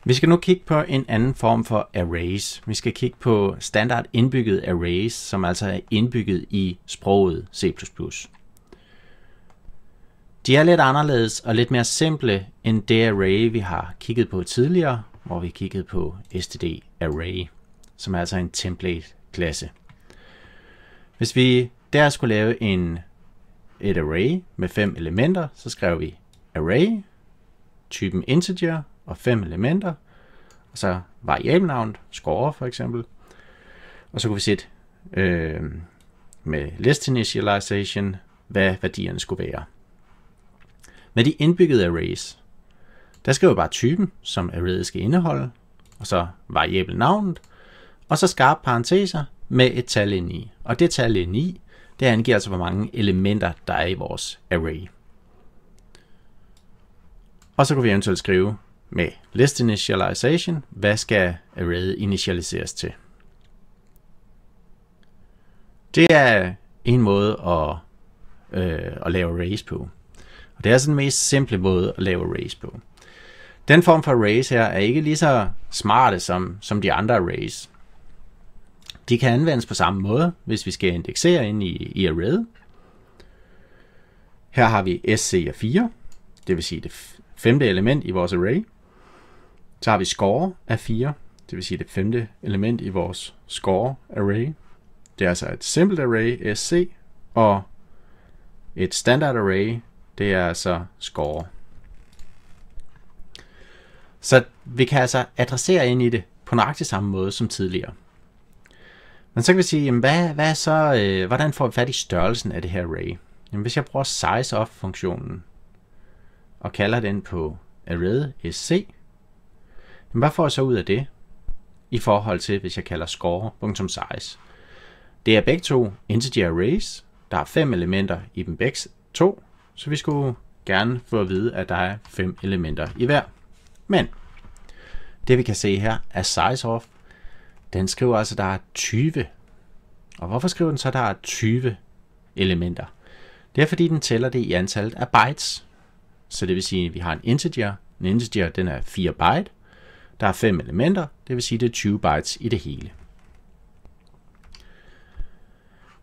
Vi skal nu kigge på en anden form for arrays. Vi skal kigge på standard indbygget arrays, som altså er indbygget i sproget C++. De er lidt anderledes og lidt mere simple end det array, vi har kigget på tidligere, hvor vi kiggede på std array, som er altså en template-klasse. Hvis vi der skulle lave et array med 5 elementer, så skrev vi array, typen integer og 5 elementer, og så variabelnavnet, score for eksempel. Og så kunne vi sætte med list initialization, hvad værdierne skulle være. Med de indbyggede arrays, der skriver vi bare typen, som arrayet skal indeholde, og så variabelnavnet, og så skarpe parenteser med et tal ind i. Og det tal ind i, det angiver altså, hvor mange elementer, der er i vores array. Og så kan vi eventuelt skrive med list initialization, hvad skal arrayet initialiseres til. Det er en måde at lave arrays på. Og det er altså den mest simple måde at lave arrays på. Den form for arrays her er ikke lige så smarte som de andre arrays. De kan anvendes på samme måde, hvis vi skal indeksere ind i arrayet. Her har vi sc af 4, det vil sige det femte element i vores array. Så har vi score af 4, det vil sige det femte element i vores score array. Det er altså et simpelt array, sc, og et standard array, det er altså score. Så vi kan altså adressere ind i det på nøjagtig samme måde som tidligere. Men så kan vi sige, jamen hvordan får vi fat i størrelsen af det her array? Jamen, hvis jeg bruger sizeof-funktionen og kalder den på arrayet sc, jamen, hvad får jeg så ud af det i forhold til, hvis jeg kalder score.size? Det er begge to integer arrays. Der er 5 elementer i dem begge to, så vi skulle gerne få at vide, at der er 5 elementer i hver. Men det vi kan se her er sizeof. Den skriver altså, at der er 20. Og hvorfor skriver den så, at der er 20 elementer? Det er fordi, den tæller det i antallet af bytes. Så det vil sige, at vi har en integer. En integer, den er 4 byte. Der er 5 elementer. Det vil sige, at det er 20 bytes i det hele.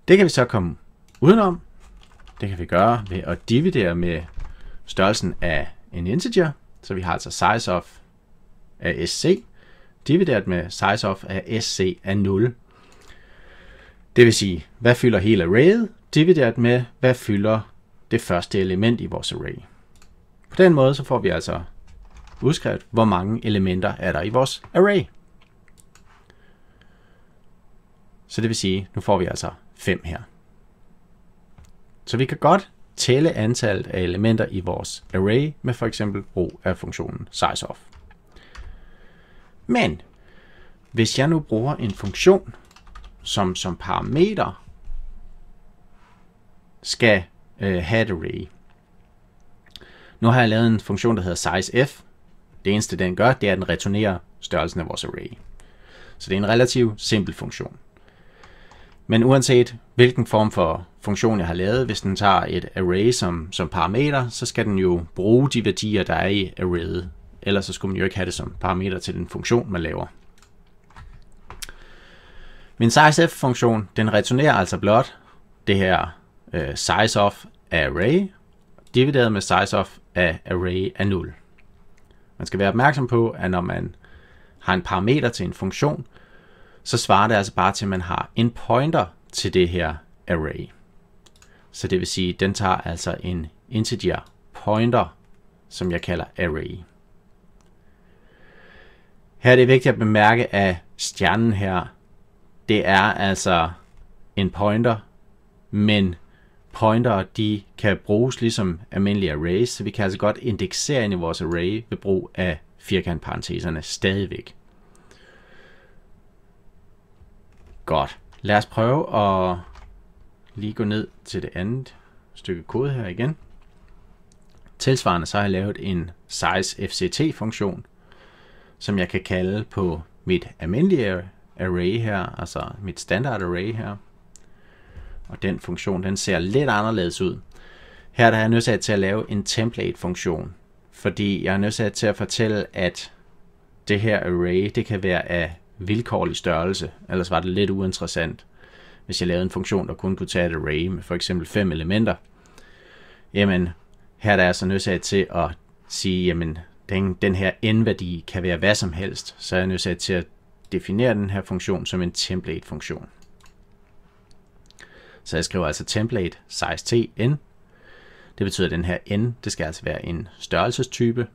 Det kan vi så komme udenom. Det kan vi gøre ved at dividere med størrelsen af en integer. Så vi har altså sizeof af sc divideret med sizeof af sc af 0. Det vil sige, hvad fylder hele arrayet, divideret med, hvad fylder det første element i vores array. På den måde så får vi altså udskrevet, hvor mange elementer er der i vores array. Så det vil sige, nu får vi altså 5 her. Så vi kan godt tælle antallet af elementer i vores array med for eksempel brug af funktionen sizeof. Men hvis jeg nu bruger en funktion, som parameter skal have et array. Nu har jeg lavet en funktion, der hedder sizef. Det eneste den gør, det er, at den returnerer størrelsen af vores array. Så det er en relativt simpel funktion. Men uanset hvilken form for funktion jeg har lavet, hvis den tager et array som parameter, så skal den jo bruge de værdier, der er i arrayet. Ellers så skulle man jo ikke have det som parameter til den funktion, man laver. Min sizef-funktion, den returnerer altså blot det her sizeof af array, divideret med sizeof af array af 0. Man skal være opmærksom på, at når man har en parameter til en funktion, så svarer det altså bare til, at man har en pointer til det her array. Så det vil sige, at den tager altså en integer pointer, som jeg kalder array. Her er det vigtigt at bemærke, at stjernen her, det er altså en pointer, men pointer, de kan bruges ligesom almindelige arrays, så vi kan altså godt indeksere ind i vores array ved brug af firkantparenteserne stadigvæk. Godt. Lad os prøve at lige gå ned til det andet stykke kode her igen. Tilsvarende så har jeg lavet en sizefct-funktion, som jeg kan kalde på mit almindelige array her, altså mit standard array her. Og den funktion, den ser lidt anderledes ud. Her er jeg nødt til at lave en template-funktion, fordi jeg er nødt til at fortælle, at det her array, det kan være af vilkårlig størrelse, ellers var det lidt uinteressant, hvis jeg lavede en funktion, der kun kunne tage et array med for eksempel 5 elementer. Jamen, her er der altså nødt til at sige, jamen, den her n-værdi kan være hvad som helst, så er jeg nødt til at definere den her funktion som en template-funktion. Så jeg skriver altså template size t n. Det betyder, at den her n, det skal altså være en størrelsestype.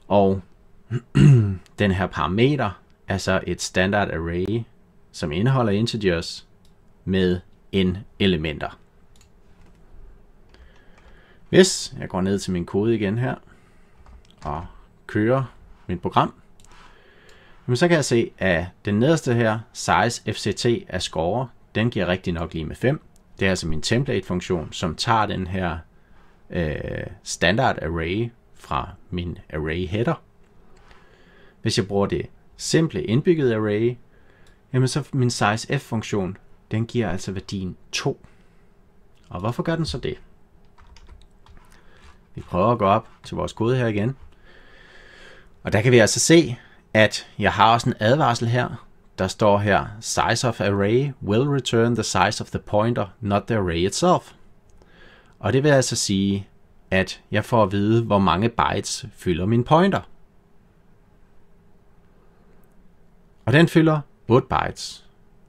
Og den her parameter er så et standard array, som indeholder integers med n elementer. Hvis jeg går ned til min kode igen her og kører mit program, så kan jeg se, at den nederste her, size fct af score, den giver rigtig nok lige med 5. Det er altså min template-funktion, som tager den her standard array fra min array header. Hvis jeg bruger det simple indbyggede array, jamen så min size f-funktion, den giver altså værdien 2. Og hvorfor gør den så det? Vi prøver at gå op til vores kode her igen. Og der kan vi altså se, at jeg har også en advarsel her. Der står her, size of array will return the size of the pointer, not the array itself. Og det vil altså sige, at jeg får at vide, hvor mange bytes fylder min pointer. Og den fylder 8 bytes.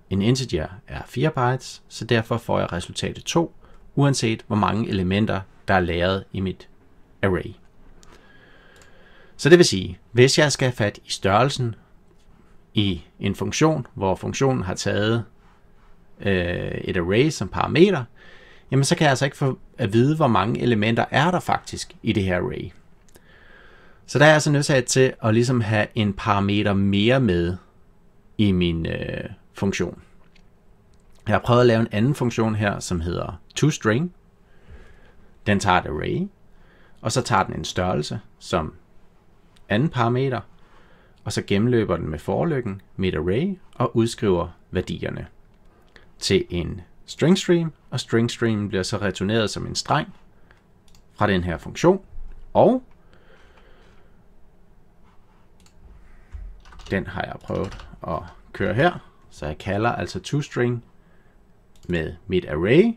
En integer er 4 bytes, så derfor får jeg resultatet 2, uanset hvor mange elementer, der er lagret i mit array. Så det vil sige, hvis jeg skal have fat i størrelsen i en funktion, hvor funktionen har taget et array som parameter, jamen så kan jeg altså ikke få at vide, hvor mange elementer er der faktisk i det her array. Så der er jeg altså nødt til at ligesom have en parameter mere med i min funktion. Jeg har prøvet at lave en anden funktion her, som hedder toString. Den tager et array, og så tager den en størrelse som anden parameter, og så gennemløber den med forløkken mit array og udskriver værdierne til en stringstream, og stringstreamen bliver så returneret som en streng fra den her funktion, og den har jeg prøvet at køre her, så jeg kalder altså toString med mit array,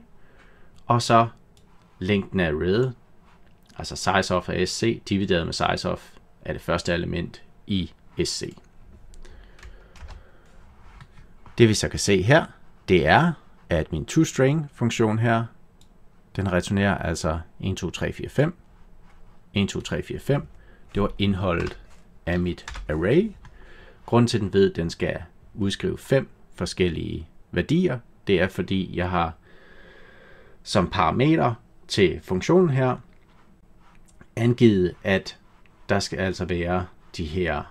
og så længden af arrayet, altså size of af sc, divideret med size of af det første element i sc. Det vi så kan se her, det er, at min toString funktion her, den returnerer altså 1, 2, 3, 4, 5. 1, 2, 3, 4, 5. Det var indholdet af mit array. Grunden til, at den ved, at den skal udskrive 5 forskellige værdier, det er, fordi jeg har som parameter til funktionen her angivet, at der skal altså være de her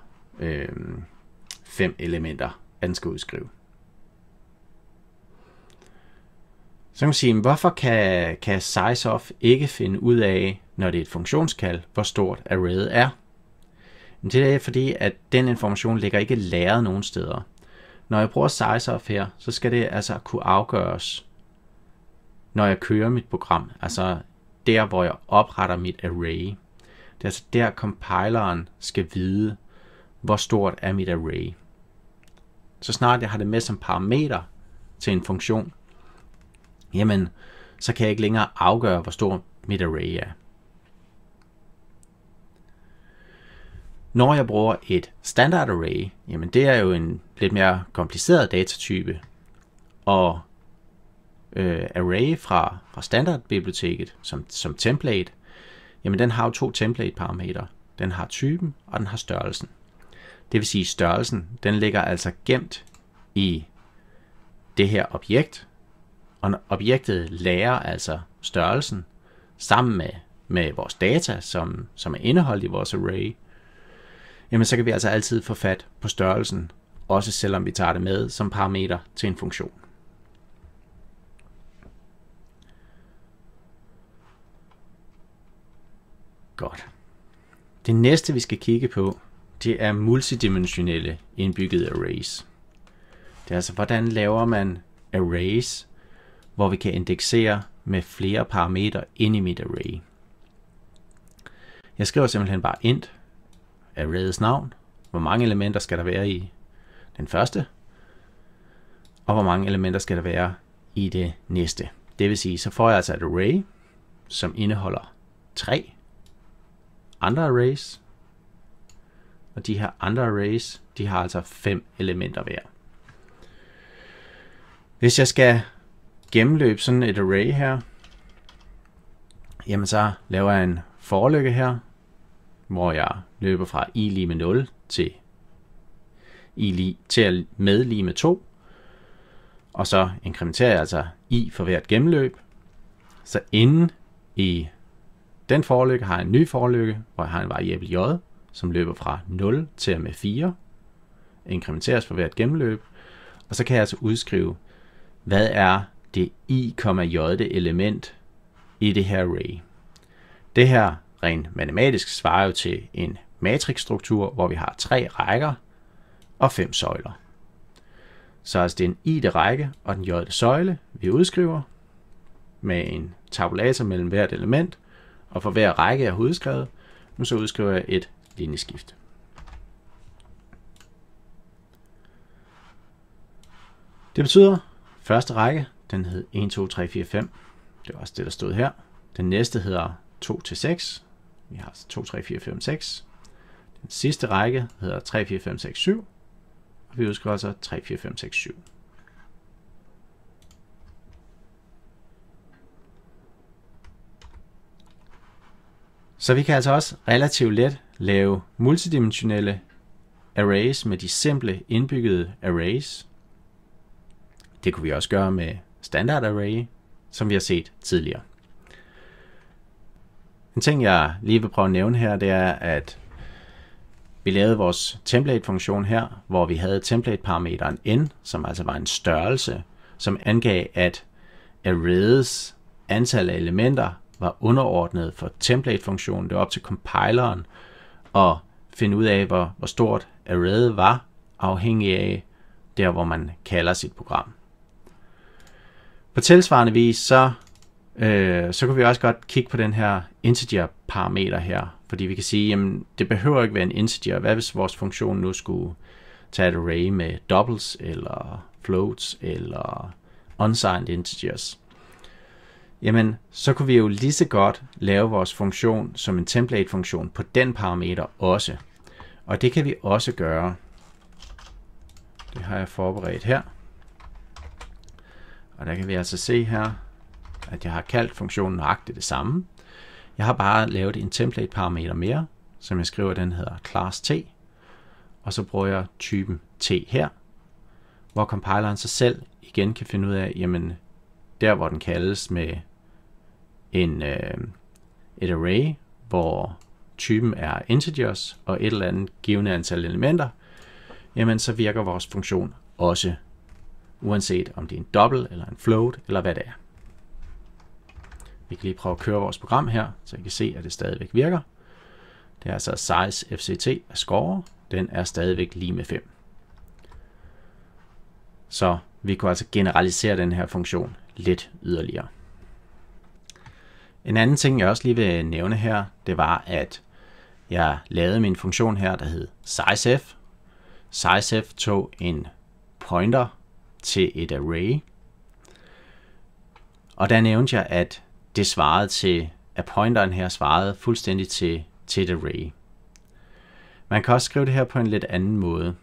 5 elementer, den skal udskrive. Så kan man sige, hvorfor kan sizeof ikke finde ud af, når det er et funktionskald, hvor stort arrayet er? Men det er fordi, at den information ligger ikke lagret nogen steder. Når jeg bruger sizeof her, så skal det altså kunne afgøres, når jeg kører mit program. Altså der, hvor jeg opretter mit array. Det er altså der, compileren skal vide, hvor stort er mit array. Så snart jeg har det med som parameter til en funktion, jamen, så kan jeg ikke længere afgøre, hvor stort mit array er. Når jeg bruger et standard array, jamen det er jo en lidt mere kompliceret datatype, og array fra standardbiblioteket som template, jamen den har jo 2 template parametre. Den har typen, og den har størrelsen. Det vil sige, at størrelsen, den ligger altså gemt i det her objekt, og objektet lærer altså størrelsen sammen med vores data, som er indeholdt i vores array, jamen så kan vi altså altid få fat på størrelsen, også selvom vi tager det med som parameter til en funktion. Godt. Det næste vi skal kigge på, det er multidimensionelle indbyggede arrays. Det er altså, hvordan laver man arrays, hvor vi kan indeksere med flere parametre ind i mit array. Jeg skriver simpelthen bare int arrayets navn, hvor mange elementer skal der være i den første, og hvor mange elementer skal der være i det næste. Det vil sige, så får jeg altså et array, som indeholder 3 andre arrays, og de her andre arrays, de har altså 5 elementer hver. Hvis jeg skal gennemløbe sådan et array her, jamen så laver jeg en forlykke her, hvor jeg løber fra i lige med 0 til med lige med 2, og så inkrementerer jeg altså i for hvert gennemløb. Så inde i den forlykke har jeg en ny forlykke, hvor jeg har en variabel j, som løber fra 0 til med 4, inkrementeres for hvert gennemløb, og så kan jeg altså udskrive, hvad er det i,j element i det her array. Det her rent matematisk svarer jo til en matrixstruktur, hvor vi har 3 rækker og 5 søjler. Så altså det er en i-række og den j-søjle, vi udskriver med en tabulator mellem hvert element, og for hver række jeg har udskrevet, nu så udskriver jeg et linjeskift. Det betyder, første række, den hed 1, 2, 3, 4, 5. Det var også det, der stod her. Den næste hedder 2 til 6. Vi har 2, 3, 4, 5, 6. Den sidste række hedder 3, 4, 5, 6, 7. Og vi udskriver altså 3, 4, 5, 6, 7. Så vi kan altså også relativt let lave multidimensionelle arrays med de simple indbyggede arrays. Det kunne vi også gøre med standard array, som vi har set tidligere. En ting, jeg lige vil prøve at nævne her, det er, at vi lavede vores template-funktion her, hvor vi havde template-parameteren n, som altså var en størrelse, som angav, at arrayets antal af elementer var underordnet for template-funktionen. Det var op til compileren at finde ud af, hvor stort arrayet var, afhængig af der, hvor man kalder sit program. På tilsvarende vis, så kunne vi også godt kigge på den her integer-parameter her, fordi vi kan sige, jamen det behøver ikke være en integer. Hvad hvis vores funktion nu skulle tage et array med doubles, eller floats, eller unsigned integers? Jamen, så kunne vi jo lige så godt lave vores funktion som en template-funktion på den parameter også. Og det kan vi også gøre. Det har jeg forberedt her. Og der kan vi altså se her, at jeg har kaldt funktionen nøjagtigt det samme. Jeg har bare lavet en template-parameter mere, som jeg skriver, den hedder class t. Og så bruger jeg typen t her, hvor compileren sig selv igen kan finde ud af, jamen der hvor den kaldes med et array, hvor typen er integers og et eller andet givende antal elementer, jamen så virker vores funktion også, uanset om det er en double eller en float eller hvad det er. Vi kan lige prøve at køre vores program her, så I kan se, at det stadigvæk virker. Det er altså size fct af score, den er stadigvæk lige med 5. Så vi kunne altså generalisere den her funktion lidt yderligere. En anden ting, jeg også lige vil nævne her, det var, at jeg lavede min funktion her, der hed sizef. Sizef tog en pointer til et array. Og der nævnte jeg, at det svarede til, at pointeren her svarede fuldstændig til et array. Man kan også skrive det her på en lidt anden måde.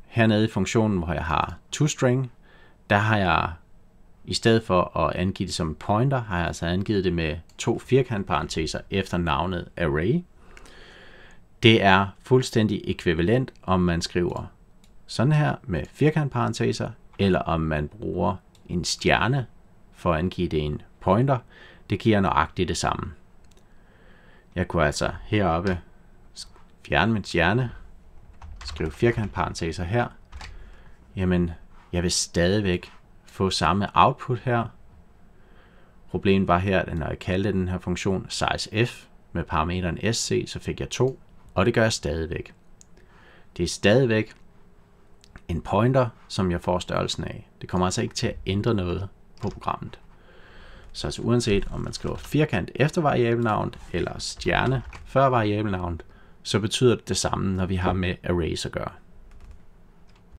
Hernede i funktionen, hvor jeg har toString, der har jeg i stedet for at angive det som en pointer, har jeg altså angivet det med 2 firkantparenteser efter navnet array. Det er fuldstændig ekvivalent, om man skriver sådan her med firkantparenteser, eller om man bruger en stjerne for at angive det en pointer. Det giver nøjagtigt det samme. Jeg kunne altså heroppe fjerne min stjerne, skrive firkantparenteser her. Jamen, jeg vil stadigvæk få samme output her. Problemet var her, at når jeg kaldte den her funktion sizef med parameteren sc, så fik jeg 2, og det gør jeg stadigvæk. Det er stadigvæk en pointer, som jeg får størrelsen af. Det kommer altså ikke til at ændre noget på programmet. Så uanset om man skriver firkant efter variabelnavnet, eller stjerne før variabelnavnet, så betyder det det samme, når vi har med arrays at gøre.